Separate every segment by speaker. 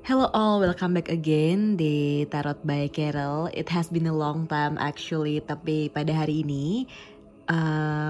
Speaker 1: Hello all, welcome back again di Tarot by Carol. It has been a long time actually, tapi pada hari ini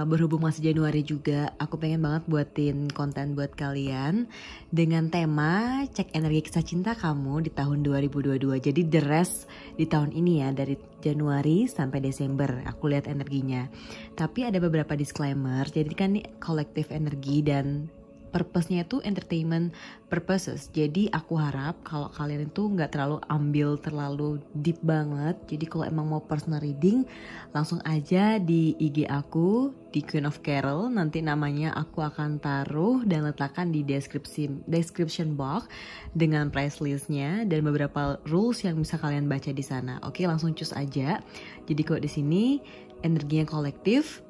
Speaker 1: berhubung masih Januari juga, aku pengen banget buatin konten buat kalian dengan tema cek energi kisah cinta kamu di tahun 2022. Jadi the rest di tahun ini ya, dari Januari sampai Desember aku lihat energinya. Tapi ada beberapa disclaimer, jadi kan ini kolektif energi dan purpose-nya itu entertainment purposes. Jadi aku harap kalau kalian itu nggak terlalu ambil terlalu deep banget. Jadi kalau emang mau personal reading, langsung aja di IG aku di Queen of Carol. Nanti namanya aku akan taruh dan letakkan di description box dengan price listnya dan beberapa rules yang bisa kalian baca di sana. Oke, langsung cus aja. Jadi kok di sini energinya kolektif.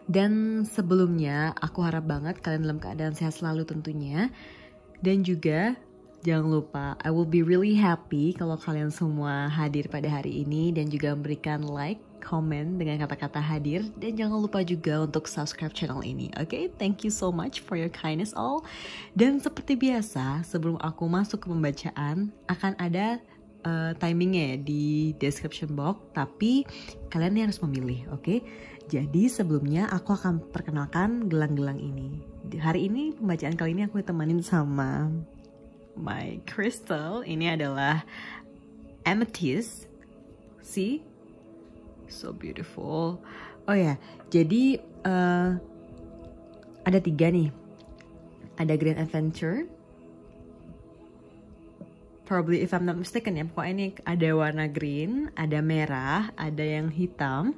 Speaker 1: Dan sebelumnya aku harap banget kalian dalam keadaan sehat selalu tentunya. Dan juga jangan lupa, I will be really happy kalau kalian semua hadir pada hari ini dan juga memberikan like, comment dengan kata-kata hadir. Dan jangan lupa juga untuk subscribe channel ini. Oke, thank you so much for your kindness all. Dan seperti biasa, sebelum aku masuk ke pembacaan, akan ada timingnya ya di description box, tapi kalian harus memilih, oke? Jadi sebelumnya aku akan perkenalkan gelang-gelang ini. Hari ini pembacaan kali ini aku ditemanin sama my crystal. Ini adalah amethyst. See? So beautiful. Oh ya, jadi ada 3 nih. Ada Grand Adventure. Probably if I'm not mistaken ya, pokoknya ini ada warna green, ada merah, ada yang hitam.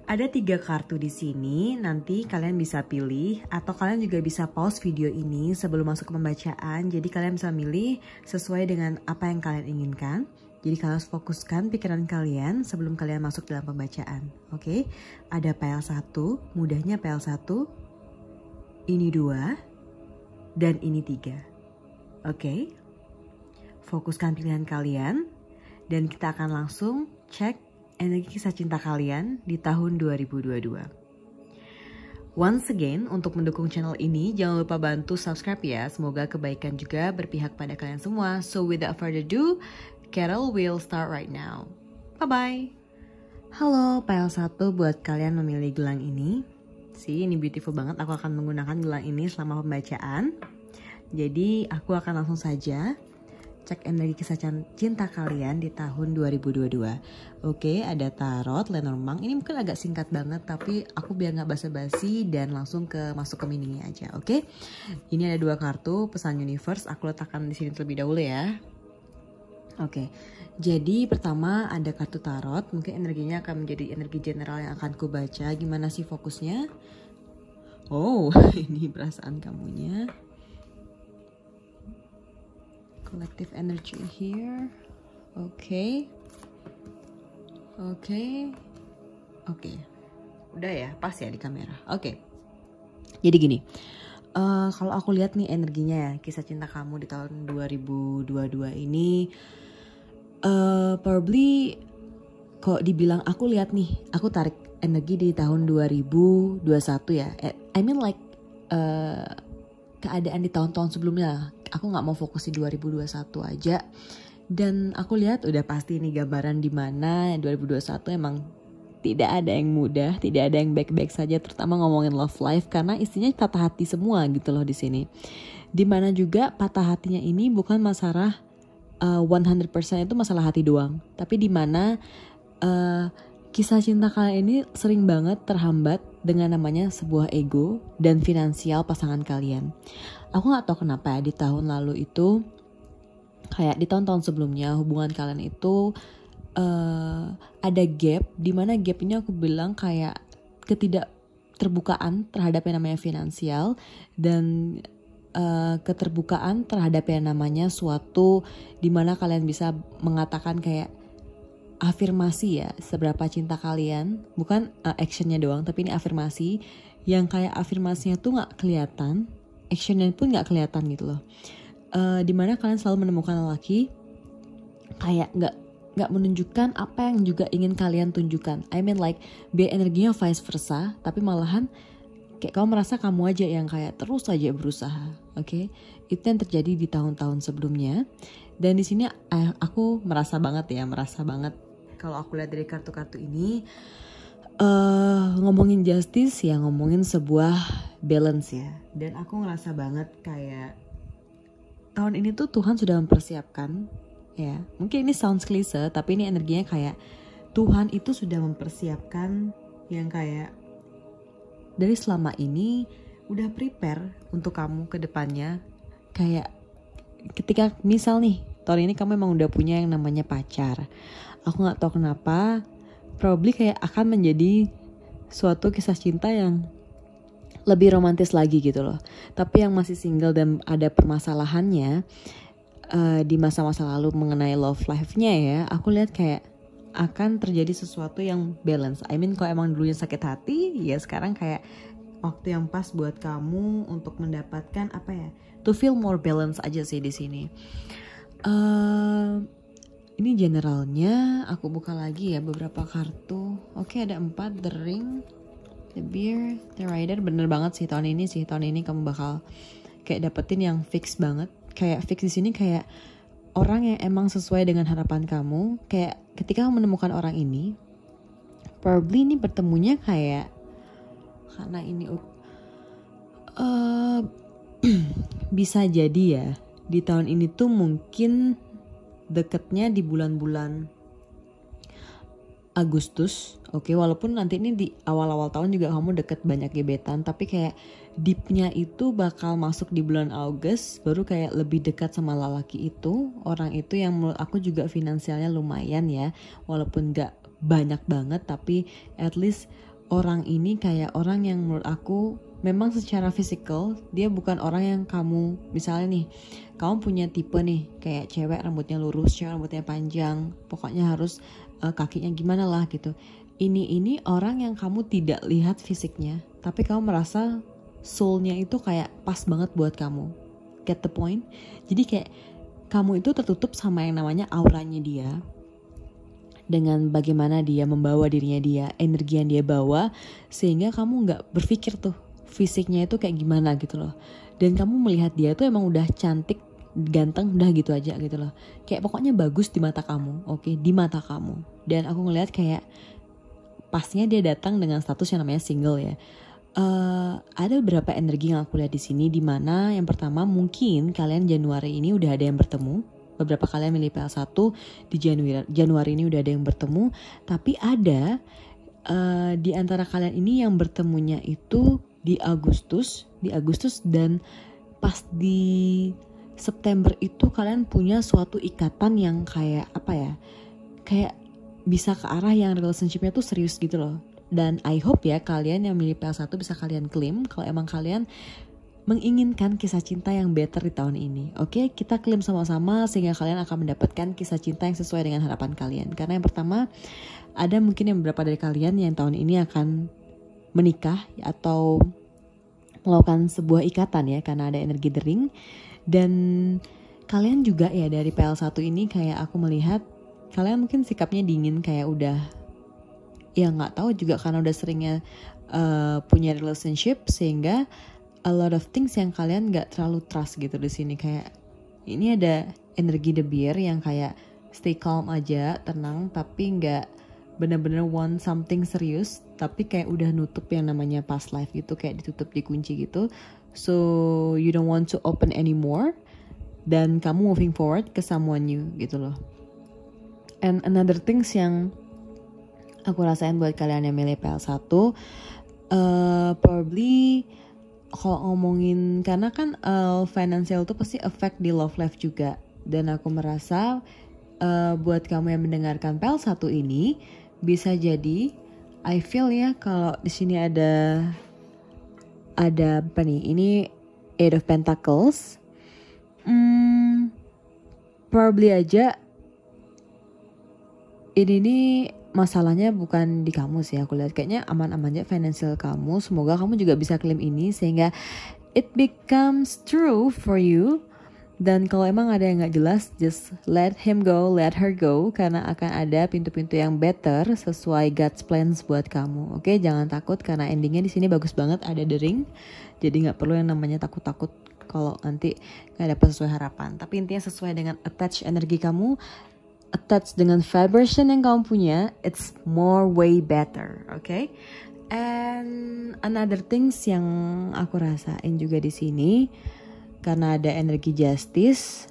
Speaker 1: Ada 3 kartu di sini, nanti kalian bisa pilih atau kalian juga bisa pause video ini sebelum masuk ke pembacaan. Jadi kalian bisa milih sesuai dengan apa yang kalian inginkan. Jadi kalian harus fokuskan pikiran kalian sebelum kalian masuk dalam pembacaan. Oke, ada pile 1, mudahnya pile 1, ini 2, dan ini 3. Oke, fokuskan pilihan kalian dan kita akan langsung cek energi kisah cinta kalian di tahun 2022. Once again, untuk mendukung channel ini, jangan lupa bantu subscribe ya. Semoga kebaikan juga berpihak pada kalian semua. So without further ado, Carol will start right now. Bye-bye. Halo, pile 1 buat kalian memilih gelang ini. Ini beautiful banget. Aku akan menggunakan gelang ini selama pembacaan. Jadi, aku akan langsung saja cek energi kisah cinta kalian di tahun 2022. Oke, ada tarot Lenormand. Ini mungkin agak singkat banget, tapi aku biar nggak basa-basi dan langsung masuk ke meaningnya aja. Oke, ini ada 2 kartu pesan universe. Aku letakkan di sini terlebih dahulu ya. Oke, jadi pertama ada kartu tarot. Mungkin energinya akan menjadi energi general yang akan ku baca. Gimana sih fokusnya? Oh, ini perasaan kamunya. Collective energy here. Oke. Udah ya, pas ya di kamera. Oke. Jadi gini, kalau aku lihat nih energinya ya, kisah cinta kamu di tahun 2022 ini, probably kok dibilang aku lihat nih, aku tarik energi di tahun 2021 ya. I mean like keadaan di tahun-tahun sebelumnya. Aku nggak mau fokus di 2021 aja. Dan aku lihat udah pasti nih gambaran di mana 2021 emang tidak ada yang mudah, tidak ada yang baik-baik saja, terutama ngomongin love life karena isinya patah hati semua gitu loh di sini. Dimana juga patah hatinya ini bukan masalah 100% itu masalah hati doang, tapi dimana kisah cinta kalian ini sering banget terhambat dengan namanya sebuah ego dan finansial pasangan kalian. Aku gak tahu kenapa ya di tahun lalu itu, kayak di tahun-tahun sebelumnya hubungan kalian itu ada gap. Dimana gap ini aku bilang kayak ketidakterbukaan terhadap yang namanya finansial dan keterbukaan terhadap yang namanya suatu dimana kalian bisa mengatakan kayak afirmasi ya, seberapa cinta kalian, bukan actionnya doang, tapi ini afirmasi yang kayak afirmasinya tuh nggak kelihatan, actionnya pun nggak kelihatan gitu loh. Dimana kalian selalu menemukan lelaki kayak nggak menunjukkan apa yang juga ingin kalian tunjukkan. I mean like be energinya vice versa, tapi malahan kayak kamu merasa kamu aja yang kayak terus aja berusaha. Oke, itu yang terjadi di tahun-tahun sebelumnya. Dan di sini aku merasa banget kalau aku lihat dari kartu-kartu ini, ngomongin justice ya, ngomongin sebuah balance ya. Dan aku ngerasa banget kayak tahun ini tuh Tuhan sudah mempersiapkan ya. Mungkin ini sounds klise, tapi ini energinya kayak Tuhan itu sudah mempersiapkan yang kayak dari selama ini udah prepare untuk kamu ke depannya. Kayak ketika misal nih tahun ini kamu emang udah punya yang namanya pacar, aku gak tahu kenapa probably kayak akan menjadi suatu kisah cinta yang lebih romantis lagi gitu loh. Tapi yang masih single dan ada permasalahannya di masa-masa lalu mengenai love life-nya ya, aku lihat kayak akan terjadi sesuatu yang balance. I mean kalau emang dulunya sakit hati, ya sekarang kayak waktu yang pas buat kamu untuk mendapatkan apa ya, to feel more balance aja sih di sini. Ini generalnya, aku buka lagi ya beberapa kartu. Oke, ada 4, The Ring, The Bear, The Rider. Bener banget sih tahun ini kamu bakal kayak dapetin yang fix banget. Kayak fix di sini kayak orang yang emang sesuai dengan harapan kamu. Kayak ketika kamu menemukan orang ini, probably ini bertemunya kayak karena ini bisa jadi ya di tahun ini tuh mungkin deketnya di bulan-bulan Agustus. Oke, walaupun nanti ini di awal-awal tahun juga kamu deket banyak gebetan, tapi kayak deepnya itu bakal masuk di bulan Agustus, baru kayak lebih dekat sama lelaki itu. Orang itu yang menurut aku juga finansialnya lumayan ya, walaupun gak banyak banget, tapi at least orang ini kayak orang yang menurut aku memang secara fisikal dia bukan orang yang kamu, misalnya nih kamu punya tipe nih kayak cewek rambutnya lurus, cewek rambutnya panjang, pokoknya harus kakinya gimana lah gitu. Ini orang yang kamu tidak lihat fisiknya, tapi kamu merasa soulnya itu kayak pas banget buat kamu. Get the point? Jadi kayak kamu itu tertutup sama yang namanya auranya dia, dengan bagaimana dia membawa dirinya dia, energi yang dia bawa, sehingga kamu gak berpikir tuh fisiknya itu kayak gimana gitu loh. Dan kamu melihat dia tuh emang udah cantik, ganteng, udah gitu aja gitu loh. Kayak pokoknya bagus di mata kamu, oke, di mata kamu. Dan aku ngelihat kayak pasnya dia datang dengan status yang namanya single ya. Ada beberapa energi yang aku lihat di sini, di mana yang pertama mungkin kalian Januari ini udah ada yang bertemu. Beberapa kalian milih PL1 di Januari ini udah ada yang bertemu, tapi ada di antara kalian ini yang bertemunya itu di Agustus dan pas di September itu kalian punya suatu ikatan yang kayak apa ya, kayak bisa ke arah yang relationshipnya tuh serius gitu loh. Dan I hope ya kalian yang milih PL1 bisa kalian klaim kalau emang kalian menginginkan kisah cinta yang better di tahun ini. Oke, kita klaim sama-sama sehingga kalian akan mendapatkan kisah cinta yang sesuai dengan harapan kalian. Karena yang pertama, ada mungkin yang beberapa dari kalian yang tahun ini akan menikah atau melakukan sebuah ikatan ya, karena ada energi The Ring. Dan kalian juga ya dari PL1 ini kayak aku melihat kalian mungkin sikapnya dingin, kayak udah ya nggak tahu juga karena udah seringnya punya relationship, sehingga a lot of things yang kalian gak terlalu trust gitu di sini. Kayak ini ada energi The Bear yang kayak stay calm aja, tenang, tapi gak bener-bener want something serius, tapi kayak udah nutup yang namanya past life gitu, kayak ditutup, dikunci gitu. So you don't want to open anymore, dan kamu moving forward ke someone new gitu loh. And another things yang aku rasain buat kalian yang milih PL1, probably kalau ngomongin, karena kan financial tuh pasti affect di love life juga. Dan aku merasa buat kamu yang mendengarkan PL1 ini, bisa jadi I feel ya kalau di sini ada apa nih, ini Eight of Pentacles. Probably aja ini masalahnya bukan di kamu sih, aku lihat kayaknya aman-aman aja financial kamu. Semoga kamu juga bisa klaim ini sehingga it becomes true for you. Dan kalau emang ada yang gak jelas, just let him go, let her go, karena akan ada pintu-pintu yang better sesuai God's plans buat kamu. Oke, jangan takut karena endingnya di sini bagus banget, ada The Ring. Jadi gak perlu yang namanya takut-takut kalau nanti gak dapet sesuai harapan. Tapi intinya sesuai dengan attach energi kamu, attach dengan vibration yang kamu punya, it's more way better, okay? And another things yang aku rasain juga di sini, karena ada energi justice,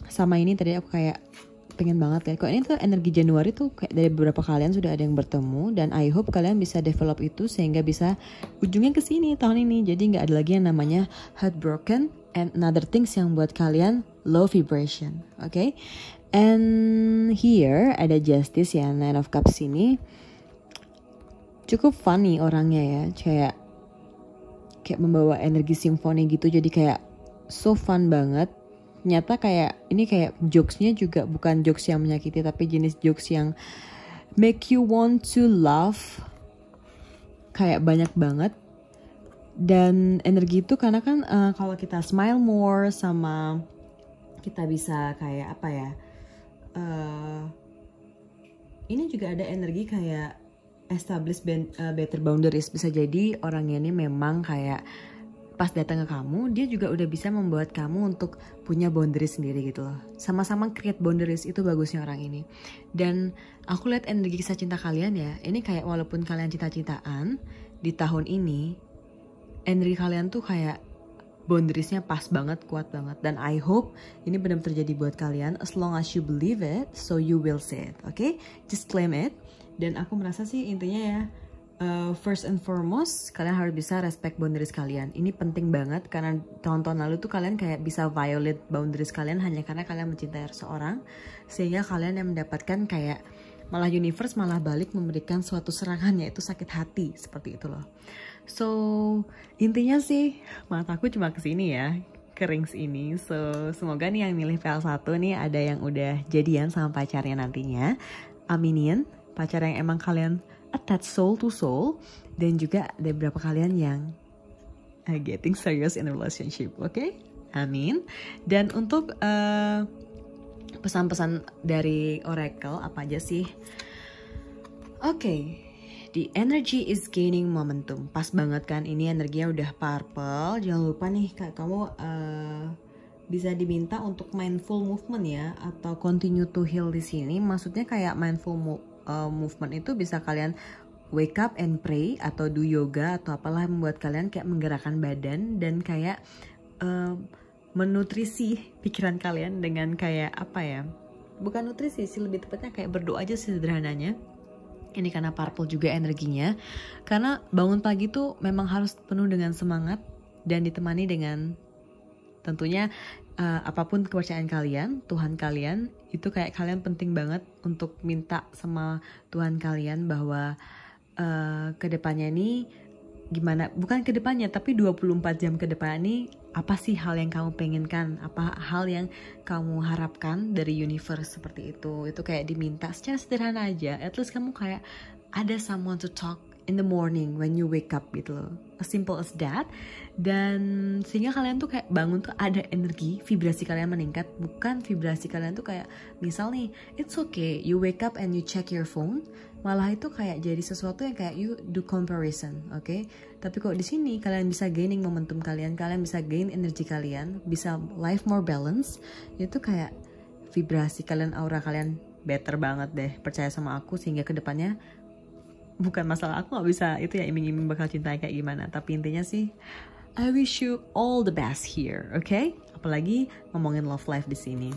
Speaker 1: sama ini tadi aku kayak pengen banget kayak, kok ini tuh energi Januari tuh kayak dari beberapa kalian sudah ada yang bertemu, dan I hope kalian bisa develop itu sehingga bisa ujungnya ke sini tahun ini. Jadi nggak ada lagi yang namanya heartbroken and another things yang buat kalian low vibration, okay? And here ada justice ya, Nine of Cups ini cukup funny orangnya ya, kayak membawa energi simfoni gitu, jadi kayak so fun banget. Nyata kayak ini kayak jokesnya juga bukan jokes yang menyakiti, tapi jenis jokes yang make you want to laugh kayak banyak banget. Dan energi itu karena kan kalau kita smile more sama kita bisa kayak apa ya, ini juga ada energi kayak establish better boundaries. Bisa jadi orangnya ini memang kayak pas datang ke kamu, dia juga udah bisa membuat kamu untuk punya boundaries sendiri gitu loh. Sama-sama create boundaries, itu bagusnya orang ini. Dan aku lihat energi kisah cinta kalian ya, ini kayak walaupun kalian cinta-cintaan di tahun ini, energi kalian tuh kayak boundariesnya pas banget, kuat banget. Dan I hope ini benar terjadi buat kalian. As long as you believe it, so you will see it, okay? Just claim it. Dan aku merasa sih intinya ya, first and foremost, kalian harus bisa respect boundaries kalian. Ini penting banget karena tahun-tahun lalu tuh kalian kayak bisa violate boundaries kalian hanya karena kalian mencintai seseorang, sehingga kalian yang mendapatkan kayak malah universe malah balik memberikan suatu serangan, yaitu sakit hati, seperti itu loh. So intinya sih mataku cuma kesini ya, ke rings ini. So semoga nih yang milih PL1 nih ada yang udah jadian sama pacarnya nantinya. Aminin pacar yang emang kalian attach soul to soul, dan juga ada beberapa kalian yang getting serious in a relationship, okay? Amin. Dan untuk pesan-pesan dari Oracle apa aja sih? Okay, the energy is gaining momentum. Pas banget kan, ini energinya udah purple. Jangan lupa nih kamu bisa diminta untuk mindful movement ya, atau continue to heal di sini. Maksudnya kayak mindful movement itu bisa kalian wake up and pray atau do yoga atau apalah yang membuat kalian kayak menggerakkan badan dan kayak menutrisi pikiran kalian dengan kayak apa ya, bukan nutrisi sih, lebih tepatnya kayak berdoa aja sederhananya. Ini karena purple juga energinya, karena bangun pagi tuh memang harus penuh dengan semangat dan ditemani dengan tentunya apapun kepercayaan kalian, Tuhan kalian, itu kayak kalian penting banget untuk minta sama Tuhan kalian bahwa kedepannya ini gimana, bukan kedepannya tapi 24 jam ke depan ini apa sih hal yang kamu pengenkan, apa hal yang kamu harapkan dari universe, seperti itu kayak diminta secara sederhana aja. At least kamu kayak ada someone to talk in the morning when you wake up gitu loh, as simple as that. Dan sehingga kalian tuh kayak bangun tuh ada energi, vibrasi kalian meningkat. Bukan vibrasi kalian tuh kayak misal nih, it's okay you wake up and you check your phone, malah itu kayak jadi sesuatu yang kayak you do comparison, okay? Tapi kok di sini kalian bisa gaining momentum kalian bisa gain energi kalian, bisa life more balance. Itu kayak vibrasi kalian, aura kalian better banget deh, percaya sama aku. Sehingga kedepannya bukan masalah aku nggak bisa itu ya iming-iming bakal cinta kayak gimana, tapi intinya sih I wish you all the best here, okay? Apalagi ngomongin love life di sini.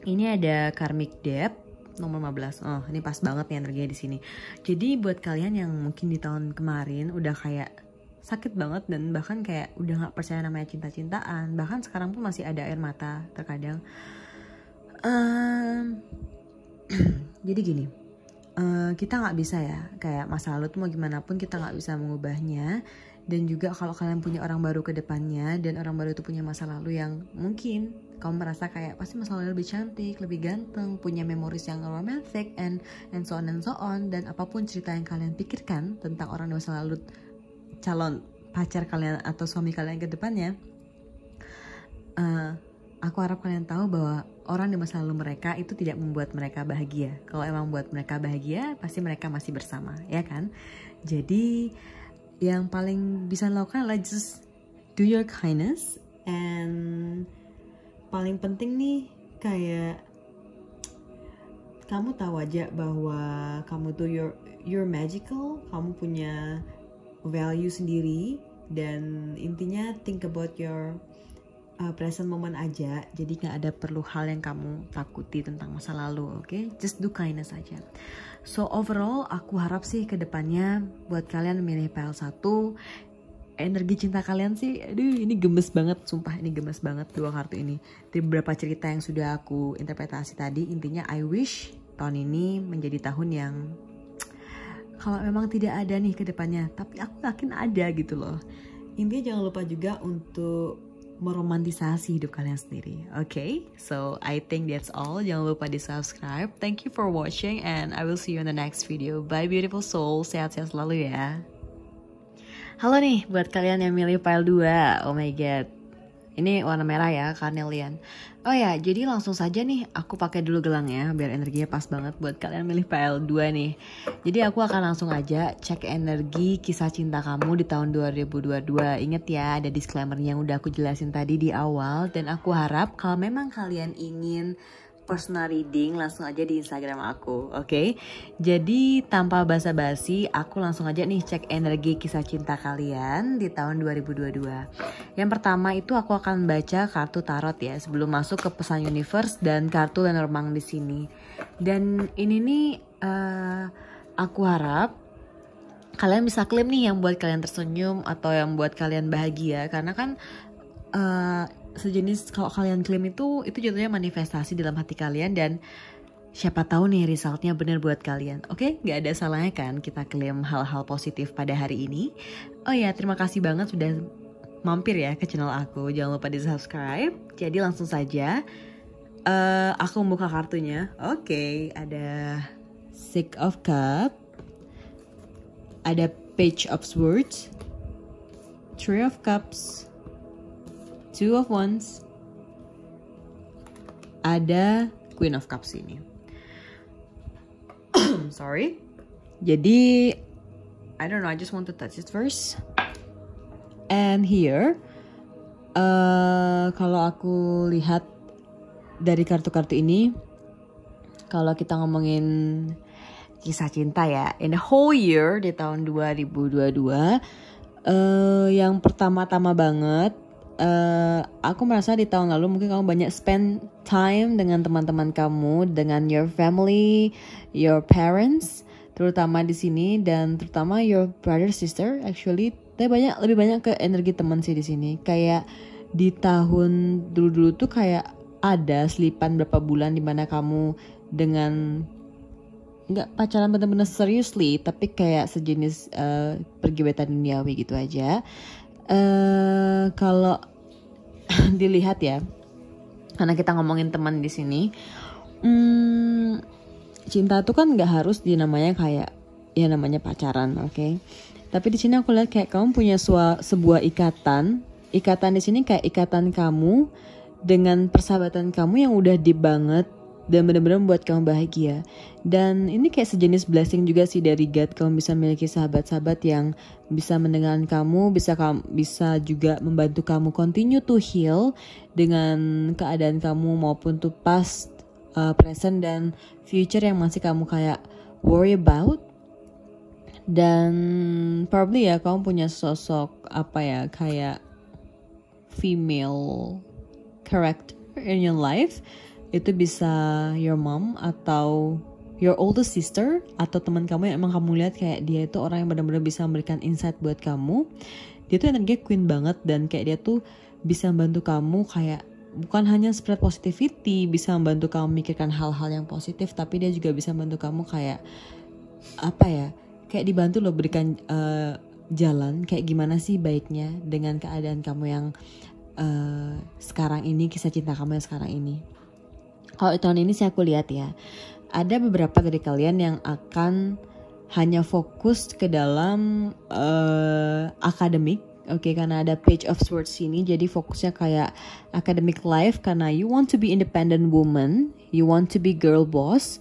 Speaker 1: Ini ada karmic debt nomor 15. Oh, ini pas banget nih energinya di sini. Jadi buat kalian yang mungkin di tahun kemarin udah kayak sakit banget dan bahkan kayak udah nggak percaya namanya cinta-cintaan, bahkan sekarang pun masih ada air mata terkadang. Jadi gini. Kita nggak bisa ya, kayak masa lalu tuh mau gimana pun kita nggak bisa mengubahnya. Dan juga kalau kalian punya orang baru ke depannya, dan orang baru itu punya masa lalu yang mungkin kamu merasa kayak pasti masa lalu lebih cantik, lebih ganteng, punya memories yang romantic and so on, dan apapun cerita yang kalian pikirkan tentang orang di masa lalu, calon pacar kalian atau suami kalian ke depannya, aku harap kalian tahu bahwa orang di masa lalu mereka itu tidak membuat mereka bahagia. Kalau emang buat mereka bahagia, pasti mereka masih bersama, ya kan? Jadi yang paling bisa dilakukan adalah just do your kindness And paling penting nih, kayak kamu tahu aja bahwa kamu tuh you're magical, kamu punya value sendiri, dan intinya think about your present moment aja. Jadi gak ada perlu hal yang kamu takuti tentang masa lalu, oke? Just do kindness aja. So overall aku harap sih kedepannya buat kalian milih PL1, energi cinta kalian sih, aduh ini gemes banget, sumpah ini gemes banget dua kartu ini. Dari beberapa cerita yang sudah aku interpretasi tadi, intinya I wish tahun ini menjadi tahun yang kalau memang tidak ada nih ke depannya, tapi aku yakin ada gitu loh. Intinya jangan lupa juga untuk meromantisasi hidup kalian sendiri. Okay? So I think that's all. Jangan lupa di subscribe. Thank you for watching and I will see you in the next video. Bye beautiful soul. Sehat-sehat selalu ya. Halo nih buat kalian yang milih pile 2. Oh my god. Ini warna merah ya, carnelian. Oh ya, jadi langsung saja nih aku pakai dulu gelangnya biar energinya pas banget buat kalian milih pile 2 nih. Jadi aku akan langsung aja cek energi kisah cinta kamu di tahun 2022. Ingat ya, ada disclaimer yang udah aku jelasin tadi di awal, dan aku harap kalau memang kalian ingin personal reading langsung aja di Instagram aku, oke? Jadi tanpa basa-basi, aku langsung aja nih cek energi kisah cinta kalian di tahun 2022. Yang pertama itu aku akan baca kartu tarot ya sebelum masuk ke pesan universe dan kartu Lenormand di sini. Dan ini nih aku harap kalian bisa klaim nih yang buat kalian tersenyum atau yang buat kalian bahagia, karena kan sejenis kalau kalian klaim itu jatuhnya manifestasi dalam hati kalian, dan siapa tahu nih resultnya benar buat kalian. Oke, nggak ada salahnya kan kita klaim hal-hal positif pada hari ini. Oh ya, terima kasih banget sudah mampir ya ke channel aku. Jangan lupa di subscribe. Jadi langsung saja aku membuka kartunya. Oke, ada Six of Cups, ada Page of Swords, Three of Cups, Two of Wands, ada Queen of Cups ini. Sorry. Jadi, I don't know, I just want to touch it first. And here, kalau aku lihat dari kartu-kartu ini, kalau kita ngomongin kisah cinta ya, in the whole year di tahun 2022, yang pertama-tama banget, aku merasa di tahun lalu mungkin kamu banyak spend time dengan teman-teman kamu, dengan your family, your parents, terutama di sini, dan terutama your brother sister actually. Tapi lebih banyak ke energi teman sih di sini. Kayak di tahun dulu-dulu tuh kayak ada selipan berapa bulan di mana kamu dengan nggak pacaran bener-bener seriously, tapi kayak sejenis pergebetan duniawi gitu aja. Kalau dilihat ya, karena kita ngomongin teman di sini, cinta tuh kan nggak harus dinamanya kayak ya namanya pacaran, oke? Tapi di sini aku lihat kayak kamu punya sebuah ikatan di sini kayak ikatan kamu dengan persahabatan kamu yang udah deep banget dan benar-benar membuat kamu bahagia. Dan ini kayak sejenis blessing juga sih dari God, kamu bisa memiliki sahabat-sahabat yang bisa mendengarkan kamu, bisa juga membantu kamu continue to heal dengan keadaan kamu maupun to past, present dan future yang masih kamu kayak worry about. Dan probably ya kamu punya sosok apa ya, kayak female character in your life. Itu bisa your mom atau your oldest sister atau teman kamu yang emang kamu lihat kayak dia itu orang yang benar-benar bisa memberikan insight buat kamu. Dia tuh energi queen banget, dan kayak dia tuh bisa membantu kamu kayak bukan hanya spread positivity, bisa membantu kamu memikirkan hal-hal yang positif, tapi dia juga bisa membantu kamu kayak apa ya, kayak dibantu loh, berikan jalan kayak gimana sih baiknya dengan keadaan kamu yang sekarang ini, kisah cinta kamu yang sekarang ini. Kalau tahun ini sih aku lihat ya, ada beberapa dari kalian yang akan hanya fokus ke dalam akademik, oke, karena ada Page of Swords ini, jadi fokusnya kayak academic life, karena you want to be independent woman, you want to be girl boss.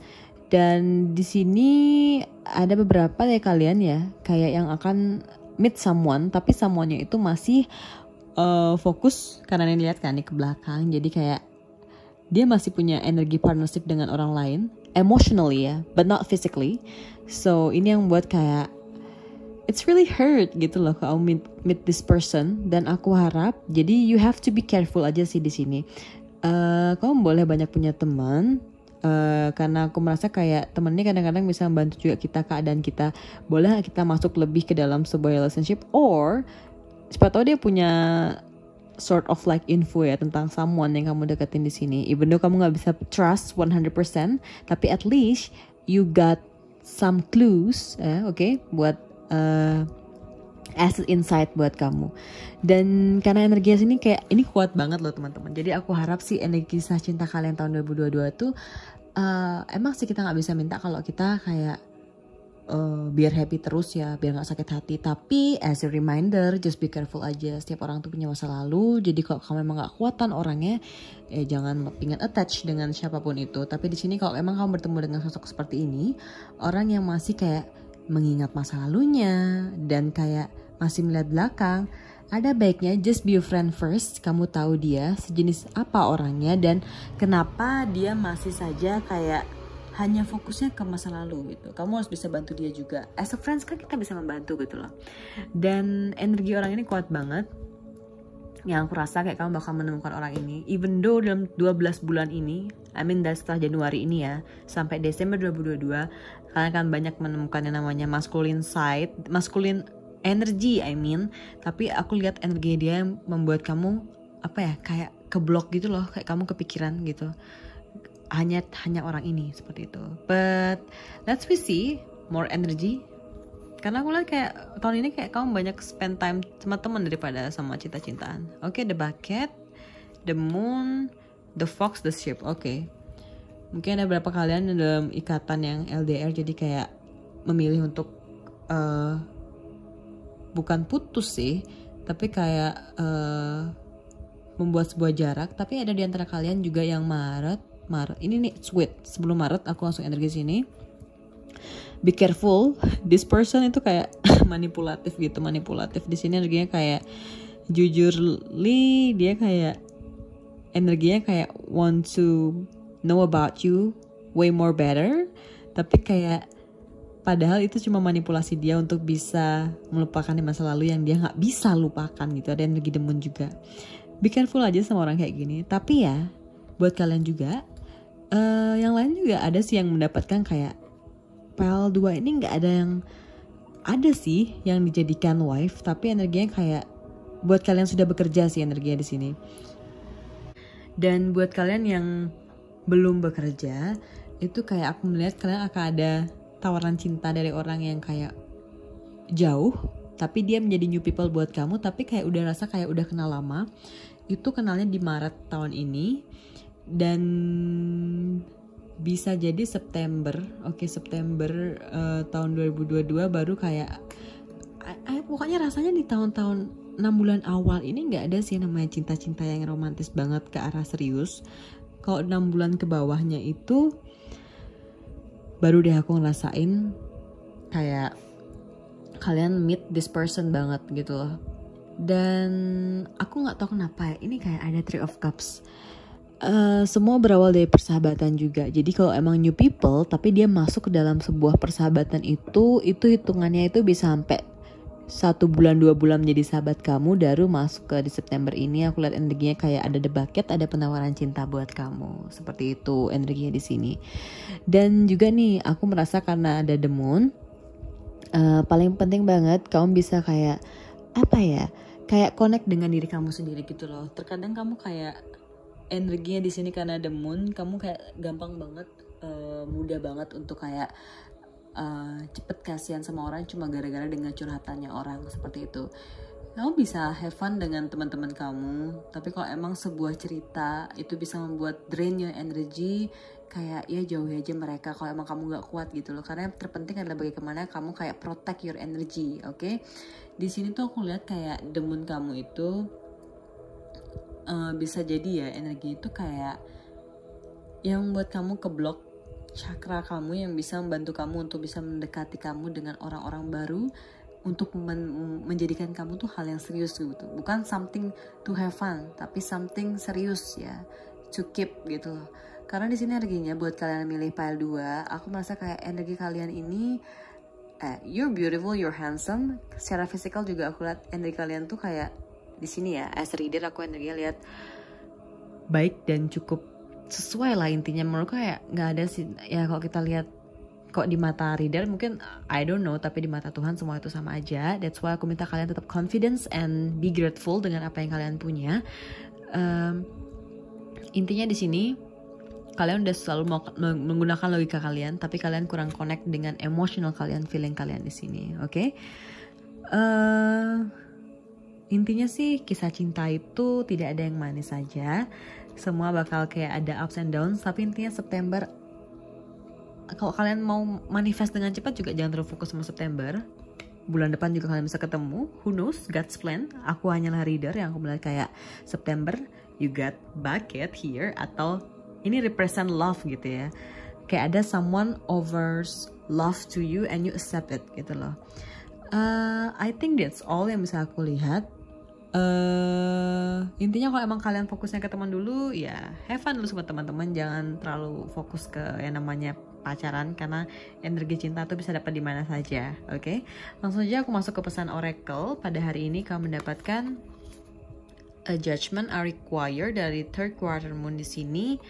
Speaker 1: Dan di sini ada beberapa dari kalian ya, kayak yang akan meet someone, tapi someone-nya itu masih fokus karena yang dilihat kan nih ke belakang, jadi kayak dia masih punya energi partnership dengan orang lain, emotionally ya, but not physically. So ini yang buat kayak it's really hurt gitu loh kalau meet this person. Dan aku harap, jadi you have to be careful aja sih di sini. Kamu boleh banyak punya teman, karena aku merasa kayak temen ini kadang-kadang bisa membantu juga kita, keadaan kita. Boleh kita masuk lebih ke dalam sebuah relationship, or siapa tahu dia punya sort of like info ya tentang someone yang kamu deketin di sini. Even though kamu nggak bisa trust 100%, tapi at least you got some clues, okay, buat as insight buat kamu. Dan karena energinya sini kayak ini kuat banget loh teman-teman. Jadi aku harap sih energi kisah cinta kalian tahun 2022 tuh emang sih kita nggak bisa minta kalau kita kayak biar happy terus ya, biar nggak sakit hati. Tapi as a reminder, just be careful aja. Setiap orang tuh punya masa lalu. Jadi kalau kamu memang nggak kuatan orangnya, jangan pengen attach dengan siapapun itu. Tapi di sini kalau emang kamu bertemu dengan sosok seperti ini, orang yang masih kayak mengingat masa lalunya dan kayak masih melihat belakang, ada baiknya just be a friend first. Kamu tahu dia sejenis apa orangnya dan kenapa dia masih saja kayak hanya fokusnya ke masa lalu gitu. Kamu harus bisa bantu dia juga. As a friends kan kita bisa membantu gitu loh. Dan energi orang ini kuat banget. Yang aku rasa kayak kamu bakal menemukan orang ini. Even though dalam 12 bulan ini, I mean dari setelah Januari ini ya, sampai Desember 2022, kalian akan banyak menemukan yang namanya masculine side, masculine energy I mean. Tapi aku lihat energi dia yang membuat kamu apa ya, kayak keblok gitu loh, kayak kamu kepikiran gitu. Hanya orang ini seperti itu. But let's we see more energy. Karena aku lihat kayak tahun ini kayak kamu banyak spend time sama teman daripada sama cinta-cintaan. Oke, the bucket, the moon, the fox, the sheep. Oke. Mungkin ada beberapa kalian dalam ikatan yang LDR jadi kayak memilih untuk bukan putus sih, tapi kayak membuat sebuah jarak. Tapi ada di antara kalian juga yang Maret ini nih sweet, sebelum Maret aku langsung energi sini. Be careful, this person itu kayak manipulatif di sini. Energinya kayak jujurly, dia kayak energinya kayak want to know about you way more better, tapi kayak padahal itu cuma manipulasi dia untuk bisa melupakan di masa lalu yang dia nggak bisa lupakan gitu. Ada energi demun juga. Be careful aja sama orang kayak gini. Tapi ya buat kalian juga, yang lain juga ada sih yang mendapatkan kayak PL2 ini, nggak ada yang ada sih yang dijadikan wife, tapi energinya kayak buat kalian sudah bekerja sih energinya di sini. Dan buat kalian yang belum bekerja, itu kayak aku melihat kalian akan ada tawaran cinta dari orang yang kayak jauh, tapi dia menjadi new people buat kamu, tapi kayak udah rasa kayak udah kenal lama. Itu kenalnya di Maret tahun ini. Dan bisa jadi September, September tahun 2022 baru kayak pokoknya rasanya di tahun-tahun 6 bulan awal ini nggak ada sih namanya cinta-cinta yang romantis banget ke arah serius. Kalau 6 bulan ke bawahnya itu baru deh aku ngerasain kayak kalian meet this person banget gitu loh. Dan aku nggak tahu kenapa ya, ini kayak ada Three of Cups. Semua berawal dari persahabatan juga. Jadi kalau emang new people tapi dia masuk ke dalam sebuah persahabatan itu hitungannya itu bisa sampai 1 bulan 2 bulan menjadi sahabat kamu, baru masuk ke di September ini aku lihat energinya kayak ada the bucket, ada penawaran cinta buat kamu. Seperti itu energinya di sini. Dan juga nih aku merasa karena ada the moon, paling penting banget kamu bisa kayak apa ya, kayak connect dengan diri kamu sendiri gitu loh. Terkadang kamu kayak energinya di sini karena the moon, kamu kayak gampang banget, mudah banget untuk kayak cepet kasihan sama orang cuma gara-gara dengan curhatannya orang seperti itu. Kamu bisa have fun dengan teman-teman kamu, tapi kalau emang sebuah cerita itu bisa membuat drain your energy, kayak ya jauhi aja mereka kalau emang kamu nggak kuat gitu loh. Karena yang terpenting adalah bagaimana kamu kayak protect your energy, oke? Di sini tuh aku lihat kayak the moon kamu itu bisa jadi ya energi itu kayak yang membuat kamu keblok chakra kamu yang bisa membantu kamu untuk bisa mendekati kamu dengan orang-orang baru, untuk menjadikan kamu tuh hal yang serius gitu, bukan something to have fun, tapi something serius ya, to keep gitu loh. Karena di sini energinya buat kalian yang milih pile 2, aku merasa kayak energi kalian ini you're beautiful, you're handsome. Secara fisikal juga aku lihat energi kalian tuh kayak di sini ya, as a reader aku energinya lihat baik dan cukup sesuai lah intinya. Menurutku kayak nggak ada sih ya, kalau kita lihat kok di mata reader mungkin I don't know, tapi di mata Tuhan semua itu sama aja. That's why aku minta kalian tetap confidence and be grateful dengan apa yang kalian punya. Intinya di sini kalian udah selalu mau menggunakan logika kalian, tapi kalian kurang connect dengan emotional kalian, feeling kalian di sini, oke? Intinya sih kisah cinta itu tidak ada yang manis saja, semua bakal kayak ada ups and downs. Tapi intinya September, kalau kalian mau manifest dengan cepat juga jangan terlalu fokus sama September. Bulan depan juga kalian bisa ketemu, who knows, God's plan. Aku hanyalah reader yang aku melihat kayak September you got bucket here, atau ini represent love gitu ya, kayak ada someone offers love to you and you accept it gitu loh. I think that's all yang bisa aku lihat. Intinya kalau emang kalian fokusnya ke teman dulu, ya have fun dulu sama teman-teman, jangan terlalu fokus ke yang namanya pacaran, karena energi cinta tuh bisa dapat di mana saja, oke? Langsung aja aku masuk ke pesan oracle. Pada hari ini kamu mendapatkan a judgment are required dari third quarter moon di sini.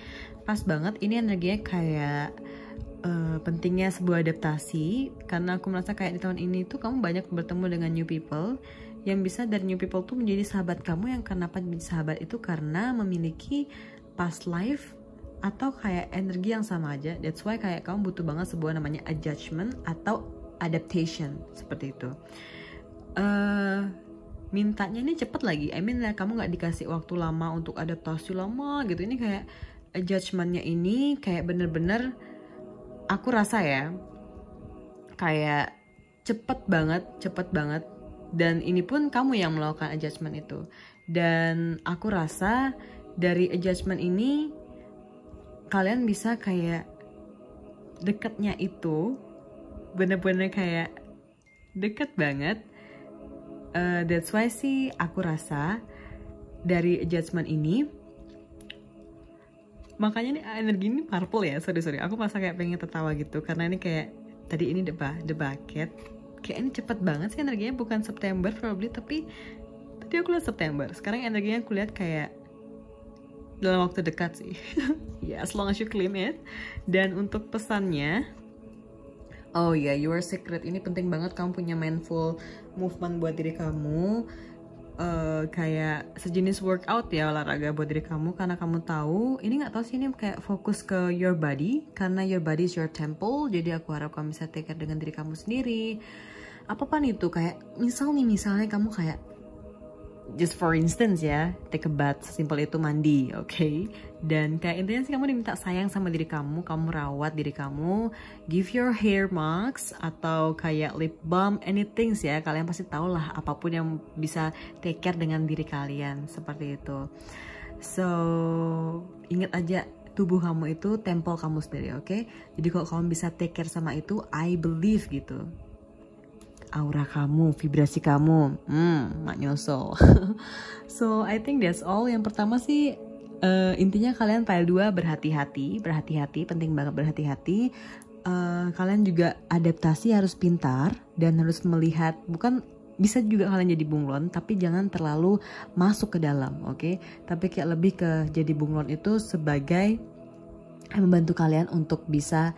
Speaker 1: Pas banget, ini energinya kayak pentingnya sebuah adaptasi, karena aku merasa kayak di tahun ini tuh kamu banyak bertemu dengan new people, yang bisa dari new people tuh menjadi sahabat kamu. Yang kenapa menjadi sahabat itu karena memiliki past life atau kayak energi yang sama aja. That's why kayak kamu butuh banget sebuah namanya adjustment atau adaptation seperti itu. Mintanya ini cepet lagi, I mean kamu nggak dikasih waktu lama untuk adaptasi lama gitu. Ini kayak adjustmentnya ini kayak bener-bener aku rasa ya kayak cepet banget. Dan ini pun kamu yang melakukan adjustment itu. Dan aku rasa dari adjustment ini kalian bisa kayak deketnya itu bener-bener kayak deket banget. That's why sih aku rasa dari adjustment ini, makanya nih energi ini purple ya, sorry aku masa kayak pengen tertawa gitu, karena ini kayak tadi ini the bucket, kayak ini cepet banget sih energinya, bukan September probably, tapi tadi aku lihat September, sekarang energinya aku lihat kayak dalam waktu dekat sih. Ya, as long as you claim it. Dan untuk pesannya, oh ya, your secret ini penting banget, kamu punya mindful movement buat diri kamu. Kayak sejenis workout ya, olahraga buat diri kamu, karena kamu tahu ini nggak tahu sih, ini kayak fokus ke your body, karena your body is your temple. Jadi aku harap kamu bisa take care dengan diri kamu sendiri. Apapun itu, kayak misalnya kamu kayak just for instance ya, take a bath, sesimpel itu mandi, okay? Dan kayak intinya sih kamu diminta sayang sama diri kamu rawat diri kamu, give your hair mask atau kayak lip balm, anything ya, kalian pasti tahu lah apapun yang bisa take care dengan diri kalian, seperti itu. So, ingat aja tubuh kamu itu temple kamu sendiri, okay? Jadi kalau kamu bisa take care sama itu, I believe gitu, aura kamu, vibrasi kamu, mak nyosol. So I think that's all. Yang pertama sih intinya kalian pile 2 berhati-hati, penting banget berhati-hati. Kalian juga adaptasi harus pintar dan harus melihat, bukan bisa juga kalian jadi bunglon, tapi jangan terlalu masuk ke dalam, oke? Tapi kayak lebih ke jadi bunglon itu sebagai membantu kalian untuk bisa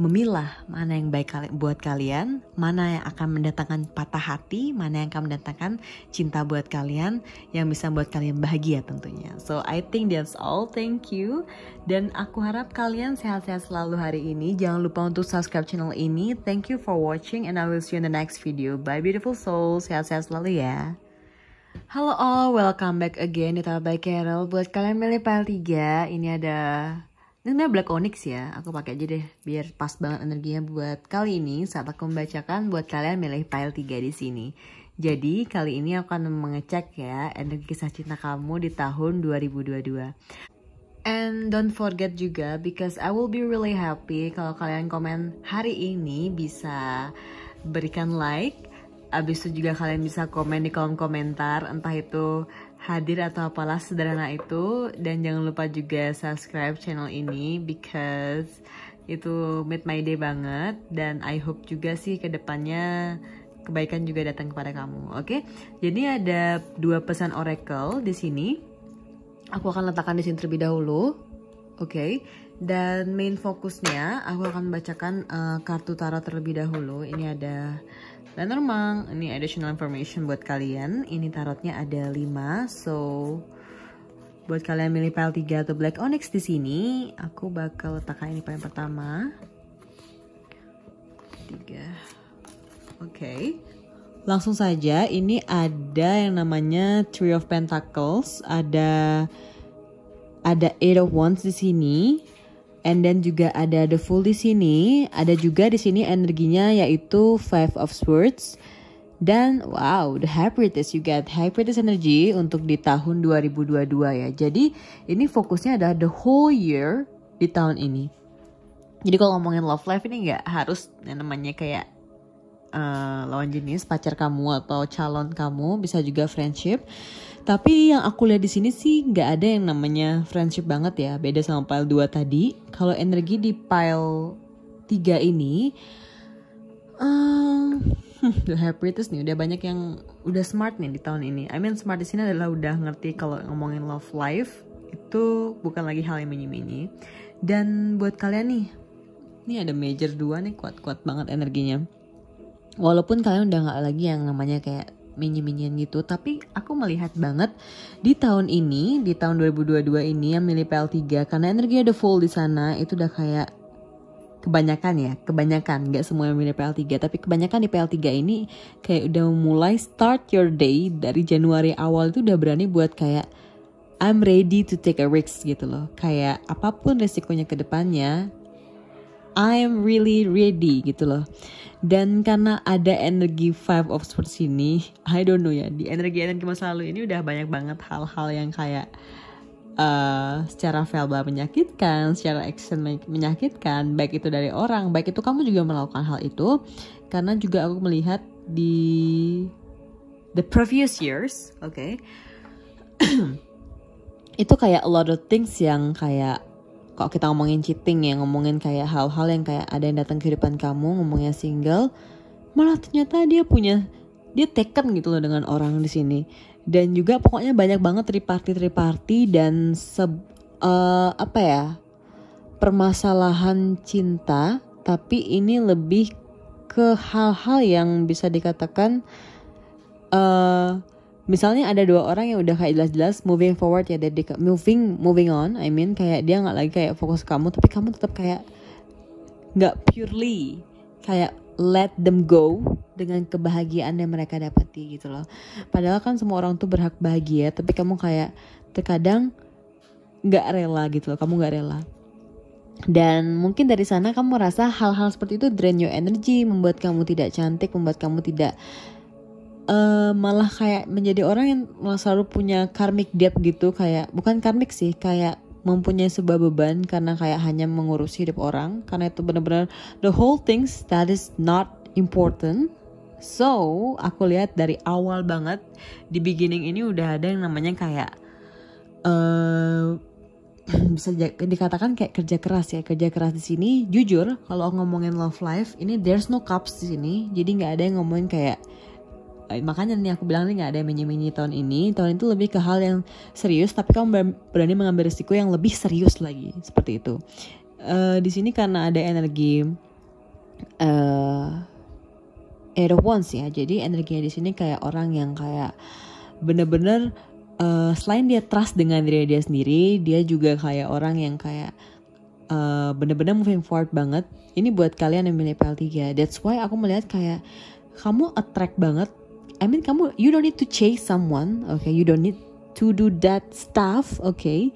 Speaker 1: memilah mana yang baik buat kalian, mana yang akan mendatangkan patah hati, mana yang akan mendatangkan cinta buat kalian, yang bisa buat kalian bahagia tentunya. So I think that's all, thank you. Dan aku harap kalian sehat-sehat selalu hari ini. Jangan lupa untuk subscribe channel ini. Thank you for watching and I will see you in the next video. Bye beautiful souls, sehat-sehat selalu ya. Halo all, welcome back again di Tarot by Carol. Buat kalian milih pile 3, ini ada, ini sebenarnya Black Onyx ya, aku pakai aja deh biar pas banget energinya buat kali ini saat aku membacakan buat kalian milih pile 3 di sini. Jadi kali ini aku akan mengecek ya energi kisah cinta kamu di tahun 2022. And don't forget juga, because I will be really happy kalau kalian komen hari ini bisa berikan like, Abis itu juga kalian bisa komen di kolom komentar, entah itu hadir atau apalah sederhana itu. Dan jangan lupa juga subscribe channel ini because itu made my day banget. Dan I hope juga sih kedepannya kebaikan juga datang kepada kamu. Oke? Jadi ada 2 pesan oracle di sini. Aku akan letakkan di sini terlebih dahulu. Oke? Dan main fokusnya aku akan bacakan kartu tarot terlebih dahulu. Ini ada Lenormand, ini additional information buat kalian. Ini tarotnya ada 5. So buat kalian milih pile 3 atau Black Onyx di sini, aku bakal letakkan ini paling pertama. 3. Oke. Langsung saja, ini ada yang namanya Three of Pentacles, ada Eight of Wands di sini. And then juga ada The Fool di sini, ada juga di sini energinya yaitu Five of Swords. Dan wow, the High Priestess, you get High Priestess energy untuk di tahun 2022 ya. Jadi ini fokusnya adalah the whole year di tahun ini. Jadi kalau ngomongin love life ini nggak harus yang namanya kayak lawan jenis, pacar kamu atau calon kamu, bisa juga friendship. Tapi yang aku lihat di sini sih nggak ada yang namanya friendship banget ya. Beda sama pile 2 tadi. Kalau energi di pile 3 ini, the High Priestess nih udah banyak yang udah smart nih di tahun ini. I mean smart di sini adalah udah ngerti kalau ngomongin love life itu bukan lagi hal yang mini-mini. Dan buat kalian nih, ini ada major 2 nih, kuat-kuat banget energinya. Walaupun kalian udah nggak lagi yang namanya kayak mini-minian gitu, tapi aku melihat banget di tahun ini, di tahun 2022 ini yang milih PL3, karena energi ada full di sana, itu udah kayak kebanyakan, nggak semua yang milih PL3, tapi kebanyakan di PL3 ini kayak udah mulai start your day dari Januari awal itu udah berani buat kayak I'm ready to take a risk gitu loh, kayak apapun resikonya ke depannya I'm really ready gitu loh. Dan karena ada energi Five of Swords ini, I don't know ya, di energi-energi masa lalu ini udah banyak banget hal-hal yang kayak secara verbal menyakitkan, secara action menyakitkan, baik itu dari orang, baik itu kamu juga melakukan hal itu. Karena juga aku melihat di the previous years, oke, itu kayak a lot of things yang kayak, kalau kita ngomongin cheating ya, ngomongin kayak hal-hal yang kayak ada yang datang ke kehidupan kamu, ngomongnya single, malah ternyata dia taken gitu loh dengan orang di sini. Dan juga pokoknya banyak banget triparty dan permasalahan cinta, tapi ini lebih ke hal-hal yang bisa dikatakan misalnya ada 2 orang yang udah kayak jelas-jelas moving forward ya, moving on, I mean kayak dia nggak lagi kayak fokus kamu, tapi kamu tetap kayak nggak purely kayak let them go dengan kebahagiaan yang mereka dapati gitu loh. Padahal kan semua orang tuh berhak bahagia, tapi kamu kayak terkadang nggak rela gitu loh, kamu nggak rela. Dan mungkin dari sana kamu rasa hal-hal seperti itu drain your energy, membuat kamu tidak cantik, membuat kamu tidak malah kayak menjadi orang yang selalu punya karmic debt gitu, kayak bukan karmic sih, kayak mempunyai sebuah beban karena kayak hanya mengurusi hidup orang, karena itu benar-benar the whole things that is not important. So aku lihat dari awal banget di beginning ini udah ada yang namanya kayak bisa dikatakan kayak kerja keras di sini. Jujur kalau ngomongin love life ini there's no cups di sini, jadi nggak ada yang ngomongin kayak, makanya nih aku bilang nih nggak ada yang mini-mini tahun ini. Tahun itu lebih ke hal yang serius, tapi kamu berani mengambil risiko yang lebih serius lagi, seperti itu. Di sini karena ada energi Eight of Wands ya, jadi energinya di sini kayak orang yang kayak bener-bener selain dia trust dengan diri dia sendiri, dia juga kayak orang yang kayak bener-bener moving forward banget. Ini buat kalian yang milih PL3, that's why aku melihat kayak kamu attract banget. I mean you don't need to chase someone, okay? You don't need to do that stuff, okay?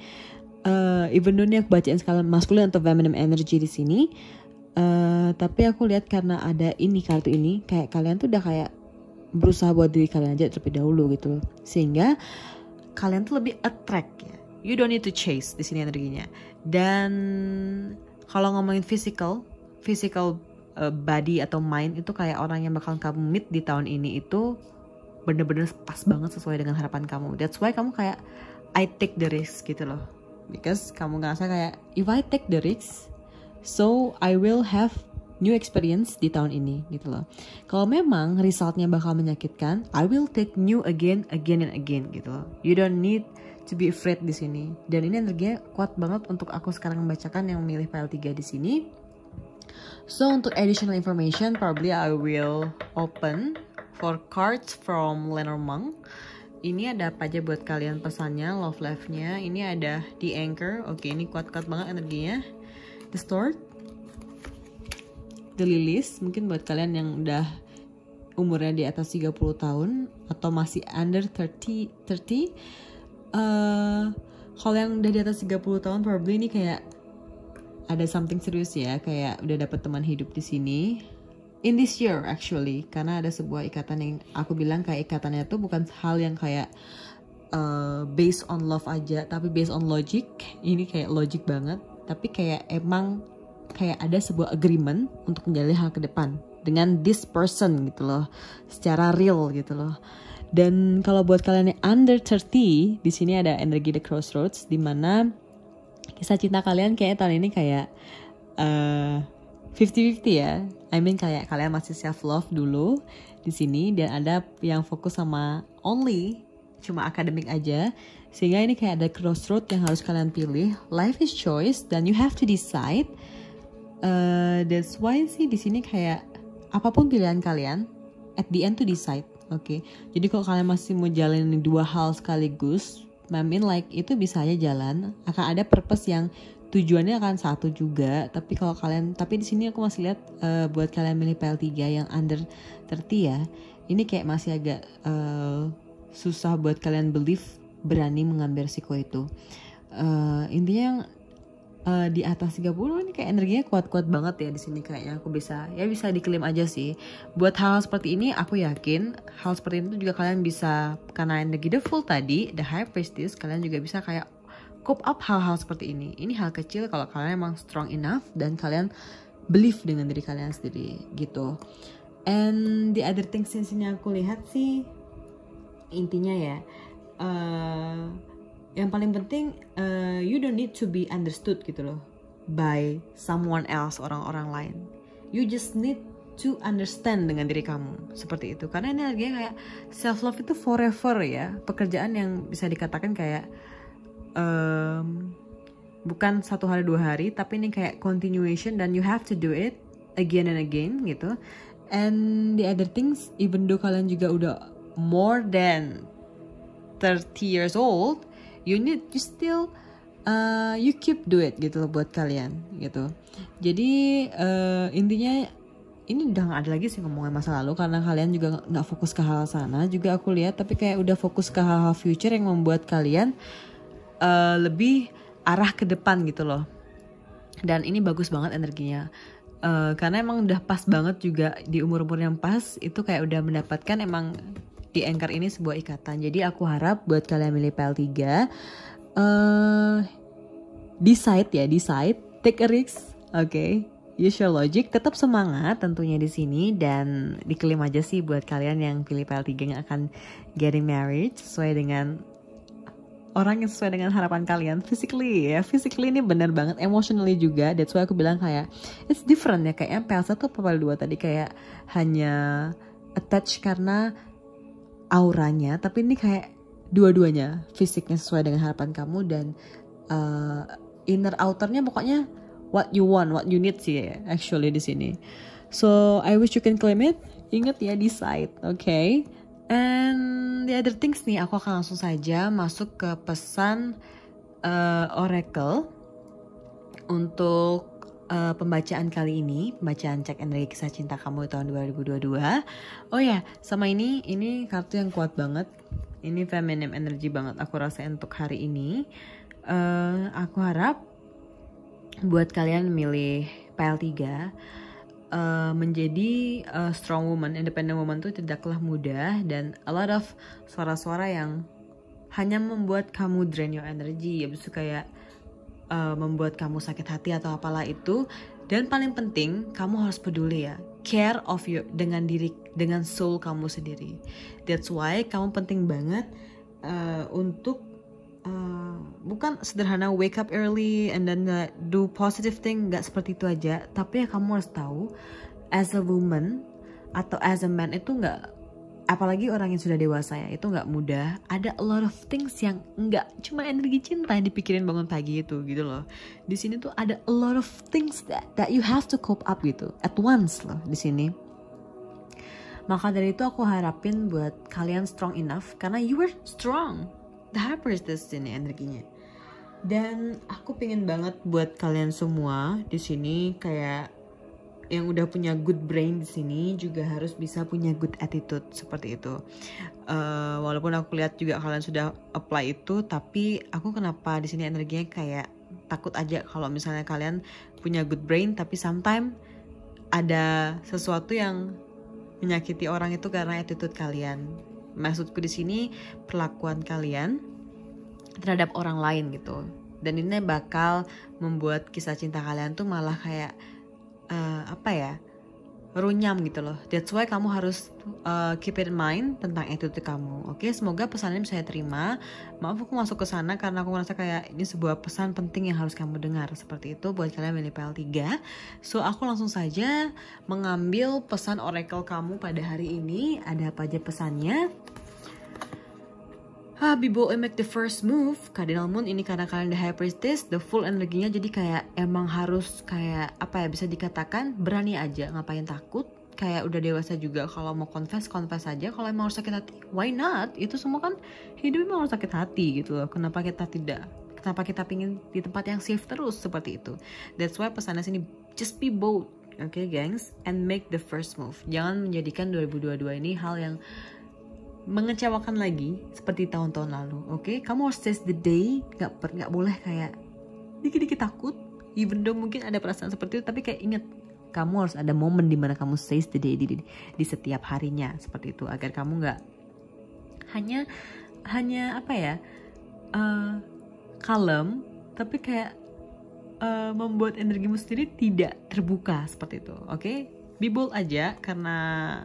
Speaker 1: Even though ini aku bacain skala maskulin atau feminine energy di sini, tapi aku lihat karena ada ini kartu ini, kayak kalian tuh udah kayak berusaha buat diri kalian aja terlebih dahulu gitu, sehingga kalian tuh lebih attract ya. You don't need to chase di sini energinya. Dan kalau ngomongin physical body atau mind itu kayak orang yang bakal kamu meet di tahun ini itu bener-bener pas banget sesuai dengan harapan kamu. That's why kamu kayak I take the risk gitu loh, because kamu ngerasa kayak if I take the risk, so I will have new experience di tahun ini gitu loh. Kalau memang resultnya bakal menyakitkan, I will take new again and again gitu loh. You don't need to be afraid di sini. Dan ini energinya kuat banget untuk aku sekarang membacakan yang memilih pile 3 di sini. So untuk additional information, probably I will open for cards from Lenormand. Ini ada apa aja buat kalian pesannya, love life-nya. Ini ada The Anchor. Oke, ini kuat-kuat banget energinya. The Stork, The Lilies, mungkin buat kalian yang udah umurnya di atas 30 tahun atau masih under 30. Kalau yang udah di atas 30 tahun probably ini kayak ada something serius ya, kayak udah dapet teman hidup di sini. In this year actually, karena ada sebuah ikatan yang aku bilang kayak ikatannya tuh bukan hal yang kayak based on love aja, tapi based on logic. Ini kayak logic banget, tapi kayak emang kayak ada sebuah agreement untuk menjalani hal ke depan dengan this person gitu loh, secara real gitu loh. Dan kalau buat kalian yang under 30, di sini ada energi The Crossroads, di mana kisah cinta kalian kayak tahun ini kayak 50-50 ya. I mean kayak kalian masih self love dulu di sini, dan ada yang fokus sama only cuma akademik aja, sehingga ini kayak ada crossroad yang harus kalian pilih. Life is choice dan you have to decide. That's why sih di sini kayak apapun pilihan kalian, at the end to decide. Oke, jadi kalau kalian masih mau jalanin dua hal sekaligus, I mean like itu bisa aja jalan. Akan ada purpose yang tujuannya akan satu juga. Tapi kalau kalian, tapi di sini aku masih lihat buat kalian milih PL3 yang under 30 ya, ini kayak masih agak susah buat kalian believe, berani mengambil risiko itu. Intinya yang di atas 30 ini kayak energinya kuat-kuat banget ya di sini, kayaknya aku bisa diklaim aja sih. Buat hal seperti ini aku yakin hal seperti itu juga kalian bisa, karena energi the Fool tadi, the High Priestess, kalian juga bisa kayak cope up hal-hal seperti ini. Ini hal kecil kalau kalian emang strong enough dan kalian believe dengan diri kalian sendiri gitu. And the other things di sini aku lihat sih intinya ya, yang paling penting you don't need to be understood gitu loh by someone else, orang-orang lain. You just need to understand dengan diri kamu, seperti itu. Karena ini energinya kayak self love itu forever ya, pekerjaan yang bisa dikatakan kayak bukan 1 hari 2 hari, tapi ini kayak continuation dan you have to do it again and again gitu. And the other things, even though kalian juga udah more than 30 years old, you still you keep do it gitu loh buat kalian gitu. Jadi intinya ini udah gak ada lagi sih ngomongin masa lalu, karena kalian juga gak fokus ke hal sana juga aku lihat, tapi kayak udah fokus ke hal-hal future yang membuat kalian lebih arah ke depan gitu loh. Dan ini bagus banget energinya, karena emang udah pas banget juga di umur-umur yang pas itu, kayak udah mendapatkan emang di Anchor ini sebuah ikatan. Jadi aku harap buat kalian milih PL3, decide, take a risk, okay? Use your logic, tetap semangat tentunya di sini, dan diklaim aja sih buat kalian yang pilih PL3 yang akan getting married sesuai dengan orang yang sesuai dengan harapan kalian. Physically ini bener banget, emotionally juga. That's why aku bilang kayak it's different ya, kayak PL1 atau PL2 tadi kayak hanya attach karena auranya, tapi ini kayak dua-duanya fisiknya sesuai dengan harapan kamu, dan inner outernya pokoknya what you want, what you need sih ya, actually di sini. So I wish you can claim it. Ingat ya, decide, okay? And the other things nih, aku akan langsung saja masuk ke pesan Oracle untuk pembacaan kali ini, pembacaan cek energi kisah cinta kamu tahun 2022. Oh ya, sama ini kartu yang kuat banget. Ini feminine energy banget aku rasain untuk hari ini. Aku harap buat kalian milih PL3 menjadi strong woman, independent woman tuh tidaklah mudah, dan a lot of suara-suara yang hanya membuat kamu drain your energy, ya bisa kayak membuat kamu sakit hati atau apalah itu. Dan paling penting, kamu harus peduli ya, care of dengan soul kamu sendiri. That's why kamu penting banget untuk bukan sederhana wake up early and then do positive thing, nggak seperti itu aja. Tapi ya kamu harus tahu, as a woman atau as a man itu nggak, apalagi orang yang sudah dewasa ya, itu nggak mudah. Ada a lot of things yang nggak cuma energi cinta yang dipikirin bangun pagi itu gitu loh. Di sini tuh ada a lot of things that you have to cope up gitu at once loh di sini. Maka dari itu aku harapin buat kalian strong enough, karena you are strong. The High Priestess ini energinya. Dan aku pengen banget buat kalian semua di sini kayak yang udah punya good brain di sini juga harus bisa punya good attitude seperti itu. Walaupun aku lihat juga kalian sudah apply itu, tapi aku kenapa di sini energinya kayak takut aja kalau misalnya kalian punya good brain tapi sometimes ada sesuatu yang menyakiti orang itu karena attitude kalian. Maksudku di sini perlakuan kalian terhadap orang lain gitu. Dan ini bakal membuat kisah cinta kalian tuh malah kayak runyam gitu loh. That's why kamu harus keep in mind tentang attitude kamu. Oke, semoga pesannya bisa saya terima. Maaf aku masuk ke sana karena aku merasa kayak ini sebuah pesan penting yang harus kamu dengar. Seperti itu buat kalian milih PL3. So aku langsung saja mengambil pesan oracle kamu pada hari ini. Ada apa aja pesannya? Be bold and make the first move. Cardinal Moon ini karena kalian the High Priestess, the full energinya, jadi kayak emang harus kayak bisa dikatakan berani aja, ngapain takut. Kayak udah dewasa juga, kalau mau confess aja. Kalau emang harus sakit hati, why not? Itu semua kan hidup emang harus sakit hati gitu loh. Kenapa kita pingin di tempat yang safe terus seperti itu? That's why pesannya sini just be bold, okay gengs, and make the first move. Jangan menjadikan 2022 ini hal yang mengecewakan lagi seperti tahun-tahun lalu. Oke, kamu harus seize the day, nggak boleh kayak dikit-dikit takut, even though mungkin ada perasaan seperti itu, tapi kayak ingat, kamu harus ada momen dimana kamu seize the day di setiap harinya seperti itu, agar kamu nggak hanya kalem, tapi kayak membuat energimu sendiri tidak terbuka seperti itu. Oke, be bold aja, karena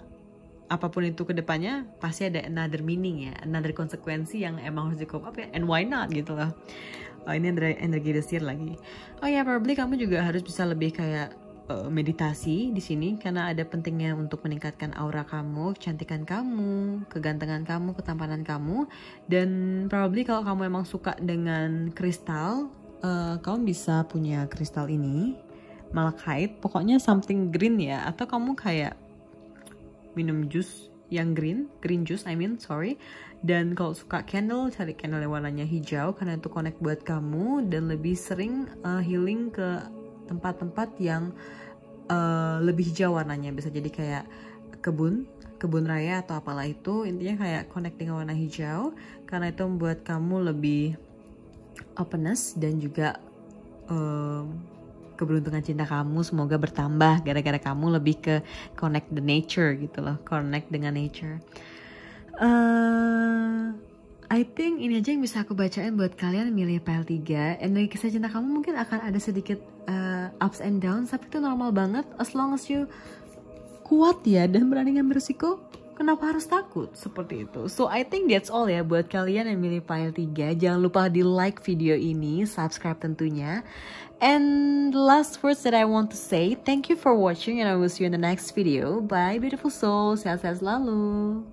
Speaker 1: apapun itu kedepannya pasti ada another meaning ya, another konsekuensi yang emang harus di-cope up ya, and why not gitu loh. Ini energi desir lagi. Probably kamu juga harus bisa lebih kayak meditasi di sini, karena ada pentingnya untuk meningkatkan aura kamu, kecantikan kamu, kegantengan kamu, ketampanan kamu. Dan probably kalau kamu emang suka dengan kristal, kamu bisa punya kristal ini, malachite, pokoknya something green ya, atau kamu kayak minum jus yang green juice sorry. Dan kalau suka candle, cari candle yang warnanya hijau, karena itu connect buat kamu, dan lebih sering healing ke tempat-tempat yang lebih hijau warnanya. Bisa jadi kayak kebun raya atau apalah itu, intinya kayak connecting warna hijau, karena itu membuat kamu lebih openness, dan juga keberuntungan cinta kamu semoga bertambah gara-gara kamu lebih ke connect the nature gitu loh, connect dengan nature. I think ini aja yang bisa aku bacain buat kalian milih PL3. Energi kisah cinta kamu mungkin akan ada sedikit ups and downs, tapi itu normal banget as long as you kuat ya dan berani ngambil risiko. Kenapa harus takut seperti itu? So I think that's all ya buat kalian yang milih PL3. Jangan lupa di like video ini, subscribe tentunya. And the last words that I want to say, thank you for watching and I will see you in the next video. Bye beautiful souls, sehat-sehat selalu.